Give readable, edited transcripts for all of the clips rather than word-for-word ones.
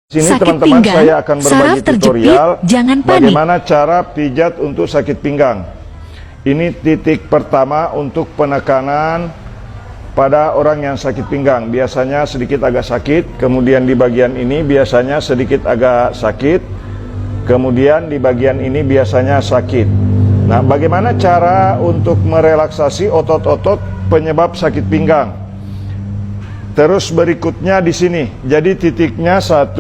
Sini Sakit teman-teman, pinggang, saya akan berbagi saraf terjepit, tutorial jangan panik. bagaimana cara pijat untuk sakit pinggang. Ini titik pertama untuk penekanan pada orang yang sakit pinggang. Biasanya sedikit agak sakit, kemudian di bagian ini biasanya sedikit agak sakit, kemudian di bagian ini biasanya sakit. Nah, bagaimana cara untuk merelaksasi otot-otot penyebab sakit pinggang? Terus berikutnya di sini. Jadi titiknya 1,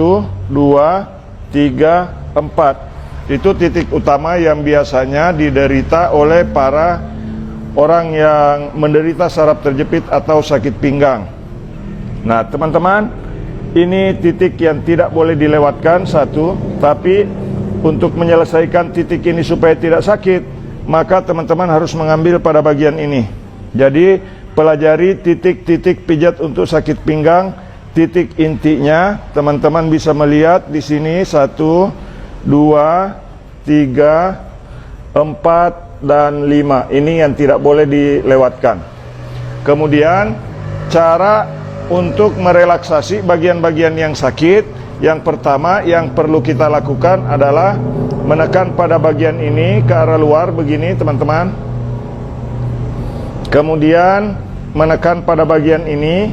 2, 3, 4. Itu titik utama yang biasanya diderita oleh para orang yang menderita saraf terjepit atau sakit pinggang. Nah, teman-teman, ini titik yang tidak boleh dilewatkan satu, tapi untuk menyelesaikan titik ini supaya tidak sakit, maka teman-teman harus mengambil pada bagian ini. Jadi pelajari titik-titik pijat untuk sakit pinggang. Titik intinya teman-teman bisa melihat di sini 1, 2, 3, 4 dan 5. Ini yang tidak boleh dilewatkan. Kemudian cara untuk merelaksasi bagian-bagian yang sakit, yang pertama yang perlu kita lakukan adalah menekan pada bagian ini ke arah luar begini, teman-teman. Kemudian menekan pada bagian ini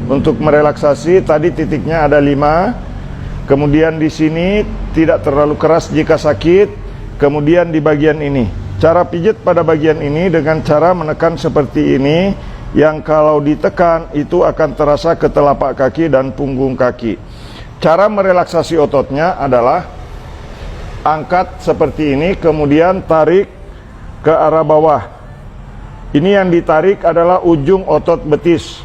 untuk merelaksasi. Tadi titiknya ada 5. Kemudian di sini tidak terlalu keras jika sakit. Kemudian di bagian ini. Cara pijat pada bagian ini dengan cara menekan seperti ini, yang kalau ditekan itu akan terasa ke telapak kaki dan punggung kaki. Cara merelaksasi ototnya adalah angkat seperti ini, kemudian tarik ke arah bawah. Ini yang ditarik adalah ujung otot betis.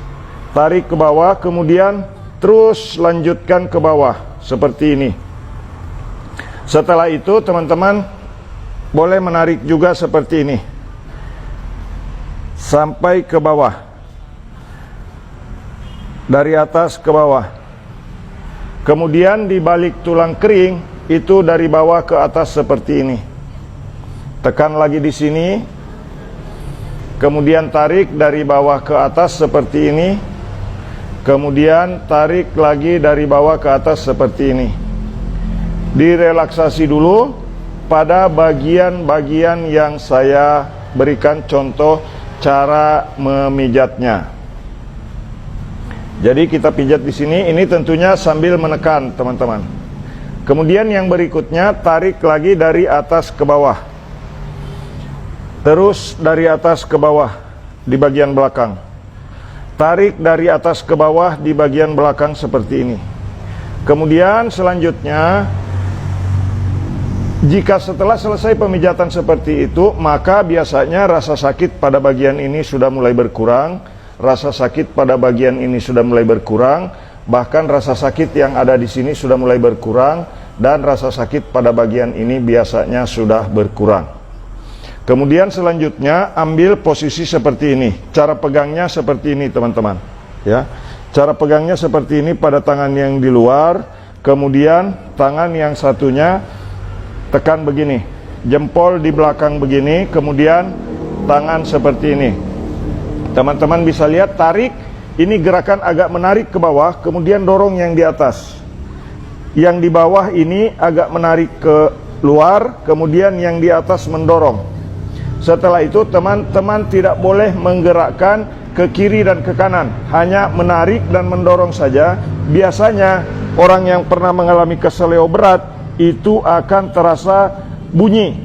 Tarik ke bawah, kemudian terus lanjutkan ke bawah seperti ini. Setelah itu teman-teman boleh menarik juga seperti ini sampai ke bawah, dari atas ke bawah. Kemudian di balik tulang kering itu dari bawah ke atas seperti ini. Tekan lagi di sini. Kemudian tarik dari bawah ke atas seperti ini. Kemudian tarik lagi dari bawah ke atas seperti ini. Direlaksasi dulu pada bagian-bagian yang saya berikan contoh cara memijatnya. Jadi kita pijat di sini, ini tentunya sambil menekan, teman-teman. Kemudian yang berikutnya tarik lagi dari atas ke bawah. Terus dari atas ke bawah di bagian belakang. Tarik dari atas ke bawah di bagian belakang seperti ini. Kemudian selanjutnya, jika setelah selesai pemijatan seperti itu, maka biasanya rasa sakit pada bagian ini sudah mulai berkurang. Rasa sakit pada bagian ini sudah mulai berkurang. Bahkan rasa sakit yang ada di sini sudah mulai berkurang. Dan rasa sakit pada bagian ini biasanya sudah berkurang. Kemudian selanjutnya ambil posisi seperti ini. Cara pegangnya seperti ini, teman-teman. Ya, cara pegangnya seperti ini pada tangan yang di luar. Kemudian tangan yang satunya tekan begini, jempol di belakang begini. Kemudian tangan seperti ini. Teman-teman bisa lihat, tarik. Ini gerakan agak menarik ke bawah. Kemudian dorong yang di atas. Yang di bawah ini agak menarik ke luar. Kemudian yang di atas mendorong. Setelah itu teman-teman tidak boleh menggerakkan ke kiri dan ke kanan, hanya menarik dan mendorong saja. Biasanya orang yang pernah mengalami keseleo berat itu akan terasa bunyi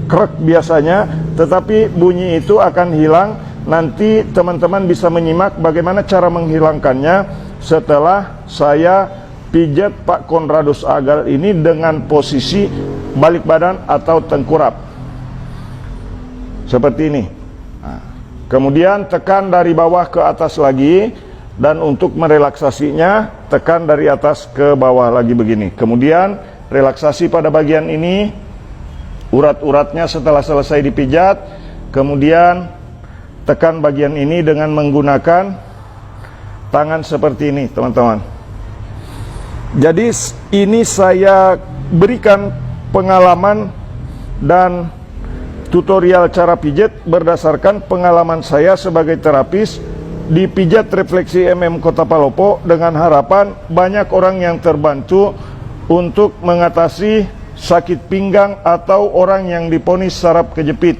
krek biasanya, tetapi bunyi itu akan hilang. Nanti teman-teman bisa menyimak bagaimana cara menghilangkannya setelah saya pijat Pak Conradus Agal ini dengan posisi balik badan atau tengkurap seperti ini. Nah, kemudian tekan dari bawah ke atas lagi, dan untuk merelaksasinya tekan dari atas ke bawah lagi begini. Kemudian relaksasi pada bagian ini, urat-uratnya setelah selesai dipijat. Kemudian tekan bagian ini dengan menggunakan tangan seperti ini, teman-teman. Jadi ini saya berikan pengalaman dan tutorial cara pijat berdasarkan pengalaman saya sebagai terapis dipijat Refleksi MM Kota Palopo dengan harapan banyak orang yang terbantu untuk mengatasi sakit pinggang atau orang yang diponis saraf kejepit,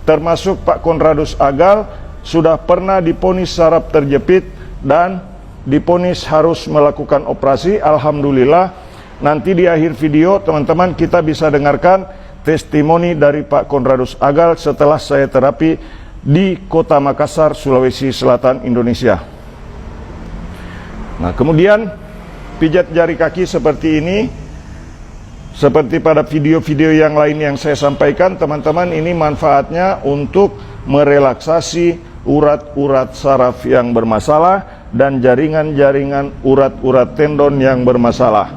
termasuk Pak Konradus Agal sudah pernah diponis saraf terjepit dan diponis harus melakukan operasi. Alhamdulillah, nanti di akhir video teman-teman kita bisa dengarkan testimoni dari Pak Konradus Agal setelah saya terapi di Kota Makassar, Sulawesi Selatan, Indonesia. Nah, kemudian pijat jari kaki seperti ini. Seperti pada video-video yang lain yang saya sampaikan, teman-teman, ini manfaatnya untuk merelaksasi urat-urat saraf yang bermasalah dan jaringan-jaringan urat-urat tendon yang bermasalah.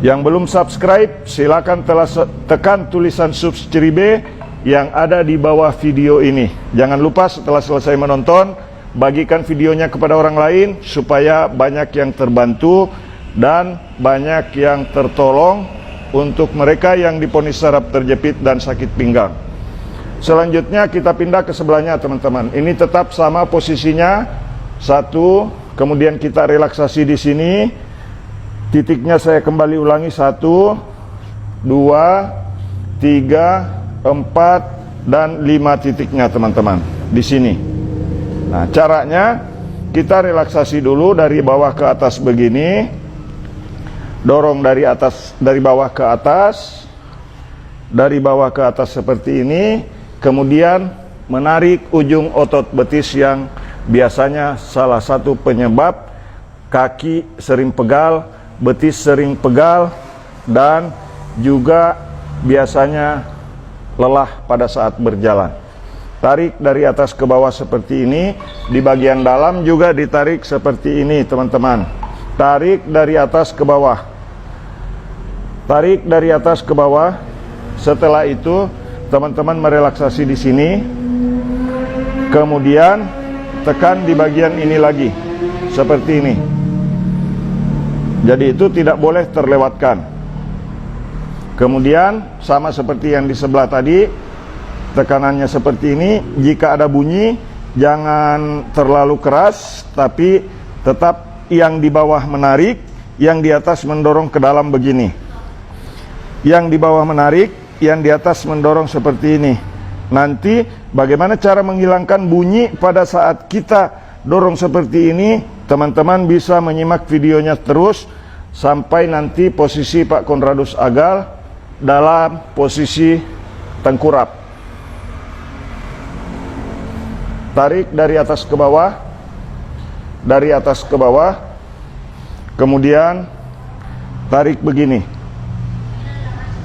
Yang belum subscribe, silakan tekan tulisan subscribe yang ada di bawah video ini. Jangan lupa setelah selesai menonton, bagikan videonya kepada orang lain supaya banyak yang terbantu dan banyak yang tertolong untuk mereka yang diponis saraf terjepit dan sakit pinggang. Selanjutnya kita pindah ke sebelahnya, teman-teman. Ini tetap sama posisinya. Satu, kemudian kita relaksasi di sini. Titiknya saya kembali ulangi. 1, 2, 3, 4 dan 5 titiknya, teman-teman, di sini. Nah, caranya kita relaksasi dulu dari bawah ke atas begini. Dorong dari atas, dari bawah ke atas. Dari bawah ke atas seperti ini. Kemudian menarik ujung otot betis yang biasanya salah satu penyebab kaki sering pegal, betis sering pegal, dan juga biasanya lelah pada saat berjalan. Tarik dari atas ke bawah seperti ini. Di bagian dalam juga ditarik seperti ini, teman-teman. Tarik dari atas ke bawah. Tarik dari atas ke bawah. Setelah itu, teman-teman merelaksasi di sini. Kemudian tekan di bagian ini lagi, seperti ini. Jadi itu tidak boleh terlewatkan. Kemudian sama seperti yang di sebelah tadi, tekanannya seperti ini. Jika ada bunyi, jangan terlalu keras, tapi tetap yang di bawah menarik, yang di atas mendorong ke dalam begini. Yang di bawah menarik, yang di atas mendorong seperti ini. Nanti bagaimana cara menghilangkan bunyi pada saat kita dorong seperti ini, teman-teman bisa menyimak videonya terus sampai nanti posisi Pak Konradus Agal dalam posisi tengkurap. Tarik dari atas ke bawah, dari atas ke bawah, kemudian tarik begini.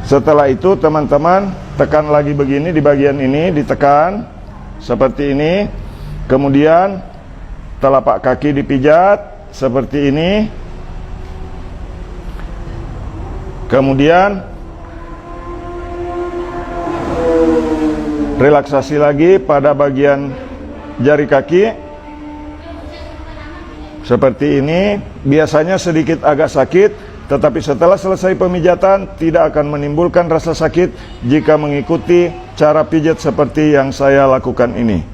Setelah itu teman-teman tekan lagi begini, di bagian ini ditekan seperti ini. Kemudian telapak kaki dipijat seperti ini. Kemudian relaksasi lagi pada bagian jari kaki seperti ini. Biasanya sedikit agak sakit, tetapi setelah selesai pemijatan tidak akan menimbulkan rasa sakit jika mengikuti cara pijat seperti yang saya lakukan ini.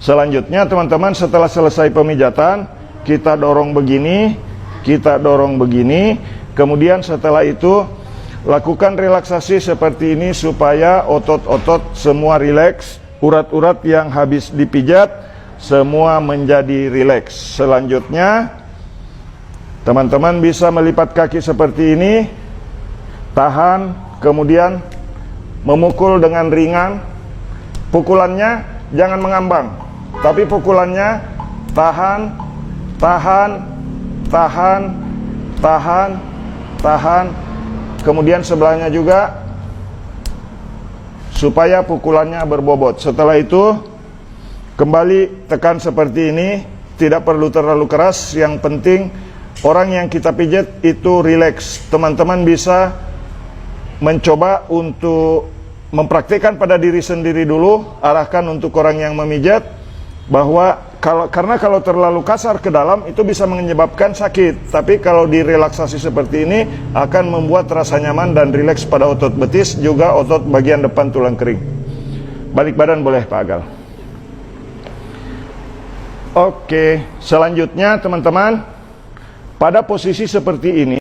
Selanjutnya, teman-teman, setelah selesai pemijatan, kita dorong begini, kita dorong begini. Kemudian setelah itu lakukan relaksasi seperti ini supaya otot-otot semua rileks, urat-urat yang habis dipijat semua menjadi rileks. Selanjutnya, teman-teman bisa melipat kaki seperti ini, tahan, kemudian memukul dengan ringan. Pukulannya jangan mengambang, tapi pukulannya tahan, tahan, tahan, tahan, tahan. Kemudian sebelahnya juga supaya pukulannya berbobot. Setelah itu kembali tekan seperti ini. Tidak perlu terlalu keras. Yang penting orang yang kita pijat itu rileks. Teman-teman bisa mencoba untuk mempraktikkan pada diri sendiri dulu. Arahkan untuk orang yang memijat bahwa karena kalau terlalu kasar ke dalam itu bisa menyebabkan sakit. Tapi kalau direlaksasi seperti ini akan membuat rasa nyaman dan rileks pada otot betis, juga otot bagian depan tulang kering. Balik badan boleh, Pak Agal. Oke, selanjutnya teman-teman, pada posisi seperti ini